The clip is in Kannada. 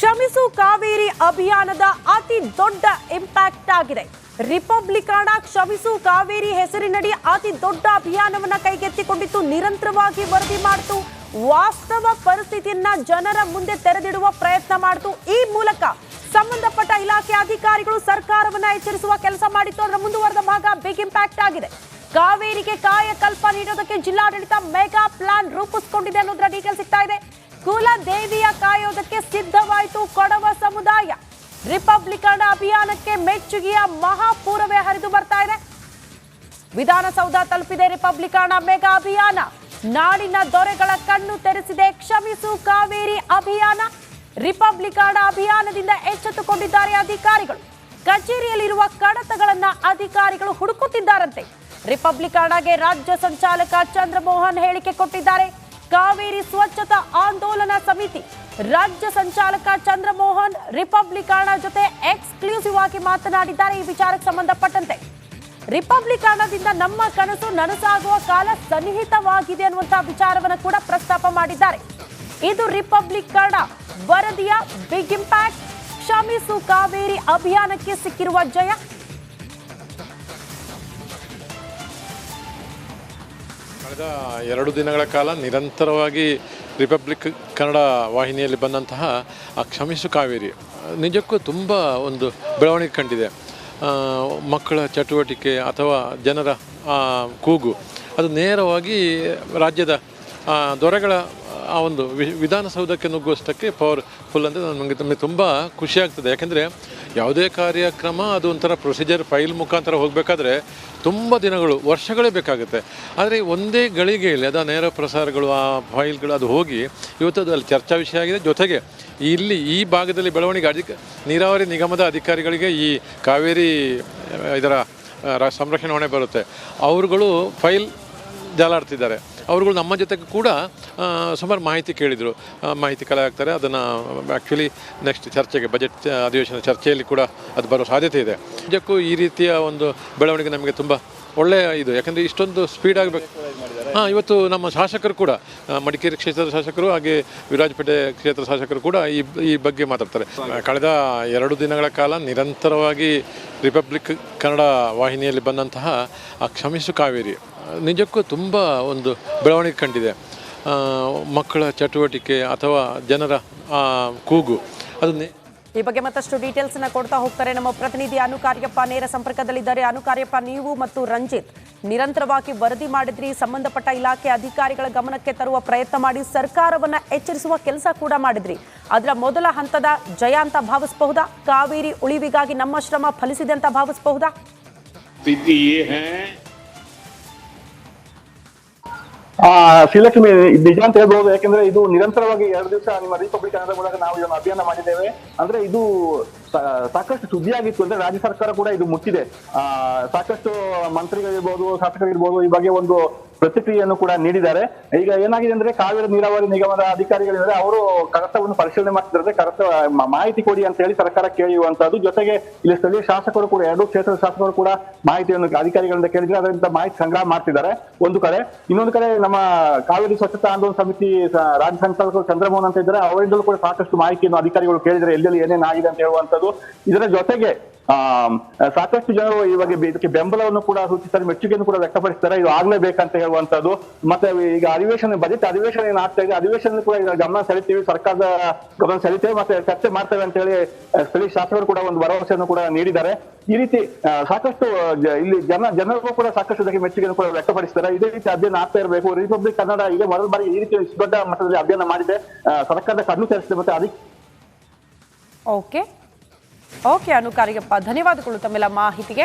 ಕ್ಷಮಿಸು ಕಾವೇರಿ ಅಭಿಯಾನದ ಅತಿ ದೊಡ್ಡ ಇಂಪ್ಯಾಕ್ಟ್ ಆಗಿದೆ. ರಿಪಬ್ಲಿಕಾಣ ಕ್ಷಮಿಸು ಕಾವೇರಿ ಹೆಸರಿನಡಿ ಅತಿ ದೊಡ್ಡ ಅಭಿಯಾನವನ್ನ ಕೈಗೆತ್ತಿಕೊಂಡಿತ್ತು. ನಿರಂತರವಾಗಿ ವರದಿ ಮಾಡಿತು. ವಾಸ್ತವ ಪರಿಸ್ಥಿತಿಯನ್ನ ಜನರ ಮುಂದೆ ತೆರೆದಿಡುವ ಪ್ರಯತ್ನ ಮಾಡಿತು. ಈ ಮೂಲಕ ಸಂಬಂಧಪಟ್ಟ ಇಲಾಖೆ ಅಧಿಕಾರಿಗಳು ಸರ್ಕಾರವನ್ನ ಎಚ್ಚರಿಸುವ ಕೆಲಸ ಮಾಡಿತ್ತು. ಅದರ ಮುಂದುವರೆದ ಭಾಗ ಬಿಗ್ ಇಂಪ್ಯಾಕ್ಟ್ ಆಗಿದೆ. ಕಾವೇರಿಗೆ ಕಾಯಕಲ್ಪ ನೀಡೋದಕ್ಕೆ ಜಿಲ್ಲಾಡಳಿತ ಮೆಗಾ ಪ್ಲಾನ್ ರೂಪಿಸಿಕೊಂಡಿದೆ ಅನ್ನೋದರ ಡೀಟೇಲ್ ಸಿಗ್ತಾ ಇದೆ. ಕುಲದೇವಿಯ ಕಾಯೋದಕ್ಕೆ ಸಿದ್ಧವಾಯಿತು ಕೊಡವ ಸಮುದಾಯ. ರಿಪಬ್ಲಿಕನ್ ಅಭಿಯಾನಕ್ಕೆ ಮೆಚ್ಚುಗೆಯ ಮಹಾಪೂರವೇ ಹರಿದು ಬರ್ತಾ ಇದೆ. ವಿಧಾನಸೌಧ ತಲುಪಿದೆ ರಿಪಬ್ಲಿಕನ್ ಮೆಗಾ ಅಭಿಯಾನ. ನಾಡಿನ ದೊರೆಗಳ ಕಣ್ಣು ತೆರೆಸಿದೆ ಕ್ಷಮಿಸು ಕಾವೇರಿ ಅಭಿಯಾನ. ರಿಪಬ್ಲಿಕನ್ ಅಭಿಯಾನದಿಂದ ಎಚ್ಚೆತ್ತುಕೊಂಡಿದ್ದಾರೆ ಅಧಿಕಾರಿಗಳು. ಕಚೇರಿಯಲ್ಲಿರುವ ಕಡತಗಳನ್ನ ಅಧಿಕಾರಿಗಳು ಹುಡುಕುತ್ತಿದ್ದಾರಂತೆ. ರಿಪಬ್ಲಿಕನ್ಗೆ ರಾಜ್ಯ ಸಂಚಾಲಕ ಚಂದ್ರಮೋಹನ್ ಹೇಳಿಕೆ ಕೊಟ್ಟಿದ್ದಾರೆ. ಕಾವೇರಿ ಸ್ವಚ್ಛತಾ ಆಂದೋಲನ ಸಮಿತಿ ರಾಜ್ಯ ಸಂಚಾಲಕ ಚಂದ್ರಮೋಹನ್ ರಿಪಬ್ಲಿಕನ್ ಜೊತೆ ಎಕ್ಸ್ಕ್ಲೂಸಿವ್ ಆಗಿ ಮಾತನಾಡಿದ್ದಾರೆ. ಈ ವಿಚಾರಕ್ಕೆ ಸಂಬಂಧಪಟ್ಟಂತೆ ರಿಪಬ್ಲಿಕನ್ದಿಂದ ನಮ್ಮ ಕನಸು ನನಸಾಗುವ ಕಾಲ ಸನ್ನಿಹಿತವಾಗಿದೆ ಅನ್ನುವಂತಹ ವಿಚಾರವನ್ನು ಕೂಡ ಪ್ರಸ್ತಾಪ ಮಾಡಿದ್ದಾರೆ. ಇದು ರಿಪಬ್ಲಿಕನ್ ವರದಿಯ ಬಿಗ್ ಇಂಪ್ಯಾಕ್ಟ್. ಕ್ಷಮಿಸು ಕಾವೇರಿ ಅಭಿಯಾನಕ್ಕೆ ಸಿಕ್ಕಿರುವ ಜಯ. ಕಳೆದ 2 ದಿನಗಳ ಕಾಲ ನಿರಂತರವಾಗಿ ರಿಪಬ್ಲಿಕ್ ಕನ್ನಡ ವಾಹಿನಿಯಲ್ಲಿ ಬಂದಂತಹ ಆ ಕ್ಷಮಿಸು ಕಾವೇರಿ ನಿಜಕ್ಕೂ ತುಂಬ ಒಂದು ಬೆಳವಣಿಗೆ ಕಂಡಿದೆ. ಮಕ್ಕಳ ಚಟುವಟಿಕೆ ಅಥವಾ ಜನರ ಕೂಗು ಅದು ನೇರವಾಗಿ ರಾಜ್ಯದ ದೊರೆಗಳ ಆ ಒಂದು ವಿಧಾನಸೌಧಕ್ಕೆ ನುಗ್ಗುವಷ್ಟಕ್ಕೆ ಪವರ್ಫುಲ್ ಅಂದರೆ ನಮಗೆ ತುಂಬ ಖುಷಿಯಾಗ್ತದೆ. ಯಾಕೆಂದರೆ ಯಾವುದೇ ಕಾರ್ಯಕ್ರಮ ಅದು ಒಂಥರ ಪ್ರೊಸೀಜರ್ ಫೈಲ್ ಮುಖಾಂತರ ಹೋಗಬೇಕಾದ್ರೆ ತುಂಬ ದಿನಗಳು ವರ್ಷಗಳೇ ಬೇಕಾಗುತ್ತೆ. ಆದರೆ ಒಂದೇ ಗಳಿಗೆಯಲ್ಲಿ ಅದು ನೇರ ಪ್ರಸಾರಗಳು ಆ ಫೈಲ್ಗಳು ಅದು ಹೋಗಿ ಇವತ್ತು ಅದು ಅಲ್ಲಿ ಚರ್ಚಾ ವಿಷಯ ಆಗಿದೆ. ಜೊತೆಗೆ ಇಲ್ಲಿ ಈ ಭಾಗದಲ್ಲಿ ಬೆಳವಣಿಗೆ ನೀರಾವರಿ ನಿಗಮದ ಅಧಿಕಾರಿಗಳಿಗೆ ಈ ಕಾವೇರಿ ಇದರ ಸಂರಕ್ಷಣೆ ಹೊಣೆ ಬರುತ್ತೆ. ಅವರುಗಳು ಫೈಲ್ ಜಾಲಾಡ್ತಿದ್ದಾರೆ. ಅವರುಗಳು ನಮ್ಮ ಜೊತೆಗೆ ಕೂಡ ಸುಮಾರು ಮಾಹಿತಿ ಕೇಳಿದರು. ಮಾಹಿತಿ ಕಲೆ ಆಗ್ತಾರೆ. ಅದನ್ನು ಆ್ಯಕ್ಚುಲಿ ನೆಕ್ಸ್ಟ್ ಚರ್ಚೆಗೆ ಬಜೆಟ್ ಅಧಿವೇಶನ ಚರ್ಚೆಯಲ್ಲಿ ಕೂಡ ಅದು ಬರೋ ಸಾಧ್ಯತೆ ಇದೆ. ನಿಜಕ್ಕೂ ಈ ರೀತಿಯ ಒಂದು ಬೆಳವಣಿಗೆ ನಮಗೆ ತುಂಬ ಒಳ್ಳೆಯ ಇದು. ಯಾಕಂದರೆ ಇಷ್ಟೊಂದು ಸ್ಪೀಡ್ ಆಗಬೇಕು. ಇವತ್ತು ನಮ್ಮ ಶಾಸಕರು ಕೂಡ ಮಡಿಕೇರಿ ಕ್ಷೇತ್ರದ ಶಾಸಕರು ಹಾಗೆ ವಿರಾಜಪೇಟೆ ಕ್ಷೇತ್ರದ ಶಾಸಕರು ಕೂಡ ಈ ಬಗ್ಗೆ ಮಾತಾಡ್ತಾರೆ. ಕಳೆದ 2 ದಿನಗಳ ಕಾಲ ನಿರಂತರವಾಗಿ ರಿಪಬ್ಲಿಕ್ ಕನ್ನಡ ವಾಹಿನಿಯಲ್ಲಿ ಬಂದಂತಹ ಆ ಕ್ಷಮಿಸು ಕಾವೇರಿ ನಿಜಕ್ಕೂ ತುಂಬ ಒಂದು ಬೆಳವಣಿಗೆ ಕಂಡಿದೆ. ಮಕ್ಕಳ ಚಟುವಟಿಕೆ ಅಥವಾ ಜನರ ಕೂಗು ಅದು ಈ ಬಗ್ಗೆ ಮತ್ತಷ್ಟು ಡೀಟೇಲ್ಸ್ ಅನ್ನ ಕೊಡ್ತಾ ಹೋಗ್ತಾರೆ ನಮ್ಮ ಪ್ರತಿನಿಧಿ ಅನುಕಾರ್ಯಪ್ಪ. ನೇರ ಸಂಪರ್ಕದಲ್ಲಿದ್ದಾರೆ. ಅನುಕಾರ್ಯಪ್ಪ, ನೀವು ಮತ್ತು ರಂಜಿತ್ ನಿರಂತರವಾಗಿ ವರದಿ ಮಾಡಿದ್ರಿ. ಸಂಬಂಧಪಟ್ಟ ಇಲಾಖೆ ಅಧಿಕಾರಿಗಳ ಗಮನಕ್ಕೆ ತರುವ ಪ್ರಯತ್ನ ಮಾಡಿ ಸರ್ಕಾರವನ್ನ ಎಚ್ಚರಿಸುವ ಕೆಲಸ ಕೂಡ ಮಾಡಿದ್ರಿ. ಅದರ ಮೊದಲ ಹಂತದ ಜಯ ಅಂತ ಭಾವಿಸಬಹುದಾ? ಕಾವೇರಿ ಉಳಿವಿಗಾಗಿ ನಮ್ಮ ಶ್ರಮ ಫಲಿಸಿದೆ ಅಂತ ಭಾವಿಸಬಹುದಾ? ಶ್ರೀಲಕ್ಷ್ಮಿ, ನಿಜ ಅಂತ ಹೇಳ್ಬಹುದು. ಯಾಕಂದ್ರೆ ಇದು ನಿರಂತರವಾಗಿ 2 ದಿವಸ ನಿಮ್ಮ ರಿಪಬ್ಲಿಕ್ ಕನ್ನಡ ಮೂಲಕ ನಾವು ಇದನ್ನು ಅಭಿಯಾನ ಮಾಡಿದ್ದೇವೆ. ಅಂದ್ರೆ ಇದು ಸಾಕಷ್ಟು ಸುದ್ದಿಯಾಗಿತ್ತು. ಅಂದ್ರೆ ರಾಜ್ಯ ಸರ್ಕಾರ ಕೂಡ ಇದು ಮುಟ್ಟಿದೆ. ಸಾಕಷ್ಟು ಮಂತ್ರಿಗಳಿರ್ಬೋದು, ಶಾಸಕರಿರ್ಬೋದು ಈ ಬಗ್ಗೆ ಒಂದು ಪ್ರತಿಕ್ರಿಯೆಯನ್ನು ಕೂಡ ನೀಡಿದ್ದಾರೆ. ಈಗ ಏನಾಗಿದೆ ಅಂದ್ರೆ ಕಾವೇರಿ ನೀರಾವರಿ ನಿಗಮದ ಅಧಿಕಾರಿಗಳಿದ್ದಾರೆ, ಅವರು ಕಡತವನ್ನು ಪರಿಶೀಲನೆ ಮಾಡ್ತಿದ್ದಾರೆ. ಕಡತ ಮಾಹಿತಿ ಕೊಡಿ ಅಂತ ಹೇಳಿ ಸರ್ಕಾರ ಕೇಳಿರುವಂತದ್ದು. ಜೊತೆಗೆ ಇಲ್ಲಿ ಸ್ಥಳೀಯ ಶಾಸಕರು ಕೂಡ 2 ಕ್ಷೇತ್ರದ ಶಾಸಕರು ಕೂಡ ಮಾಹಿತಿಯನ್ನು ಅಧಿಕಾರಿಗಳಿಂದ ಕೇಳಿದ್ರೆ ಅದರಿಂದ ಮಾಹಿತಿ ಸಂಗ್ರಹ ಮಾಡ್ತಿದ್ದಾರೆ ಒಂದು ಕಡೆ. ಇನ್ನೊಂದು ಕಡೆ ನಮ್ಮ ಕಾವೇರಿ ಸ್ವಚ್ಛತಾ ಆಂದೋಲನ ಸಮಿತಿ ರಾಜ್ಯ ಸಂಚಾಲಕರು ಚಂದ್ರಮೋಹನ್ ಅಂತ ಇದ್ದಾರೆ. ಅವರಿಂದಲೂ ಕೂಡ ಸಾಕಷ್ಟು ಮಾಹಿತಿಯನ್ನು ಅಧಿಕಾರಿಗಳು ಕೇಳಿದರೆ ಎಲ್ಲೆಲ್ಲಿ ಏನೇನಾಗಿದೆ ಅಂತ ಹೇಳುವಂತದ್ದು. ಇದರ ಜೊತೆಗೆ ಸಾಕಷ್ಟು ಜನರು ಇವಾಗ ಇದಕ್ಕೆ ಬೆಂಬಲವನ್ನು ಕೂಡ ಸೂಚಿಸ್ತಾರೆ, ಮೆಚ್ಚುಗೆಯನ್ನು ಕೂಡ ವ್ಯಕ್ತಪಡಿಸ್ತಾರೆ. ಇದು ಆಗ್ಲೇಬೇಕಂತ ಹೇಳುವಂತದ್ದು. ಮತ್ತೆ ಈಗ ಅಧಿವೇಶನ, ಬಜೆಟ್ ಅಧಿವೇಶನ ಏನಾಗ್ತಾ ಇದೆ, ಅಧಿವೇಶನ ಕೂಡ ಈಗ ಗಮನ ಸೆಳಿತೀವಿ, ಸರ್ಕಾರದ ಗಮನ ಸೆಳಿತೇವೆ, ಮತ್ತೆ ಚರ್ಚೆ ಮಾಡ್ತೇವೆ ಅಂತ ಹೇಳಿ ಸ್ಥಳೀಯ ಶಾಸಕರು ಕೂಡ ಒಂದು ಭರವಸೆಯನ್ನು ಕೂಡ ನೀಡಿದ್ದಾರೆ. ಈ ರೀತಿ ಸಾಕಷ್ಟು ಇಲ್ಲಿ ಜನರಿಗೂ ಕೂಡ ಸಾಕಷ್ಟು ಇದಕ್ಕೆ ಮೆಚ್ಚುಗೆಯನ್ನು ಕೂಡ ವ್ಯಕ್ತಪಡಿಸ್ತಾರೆ. ಇದೇ ರೀತಿ ಅಭಿಯಾನ ಆಗ್ತಾ ಇರಬೇಕು. ರಿಪಬ್ಲಿಕ್ ಕನ್ನಡ ಈಗ ಮೊದಲ ಬಾರಿ ಈ ರೀತಿ ದೊಡ್ಡ ಮಟ್ಟದಲ್ಲಿ ಅಭಿಯಾನ ಮಾಡಿದೆ. ಸರ್ಕಾರದ ಕಣ್ಣು ತೆರೆಸಿದೆ. ಮತ್ತೆ ಅದಕ್ಕೆ ಓಕೆ ಅನುಕಾರ್ಯಪ್ಪ, ಧನ್ಯವಾದಗಳು ತಮ್ಮೆಲ್ಲ ಮಾಹಿತಿಗೆ.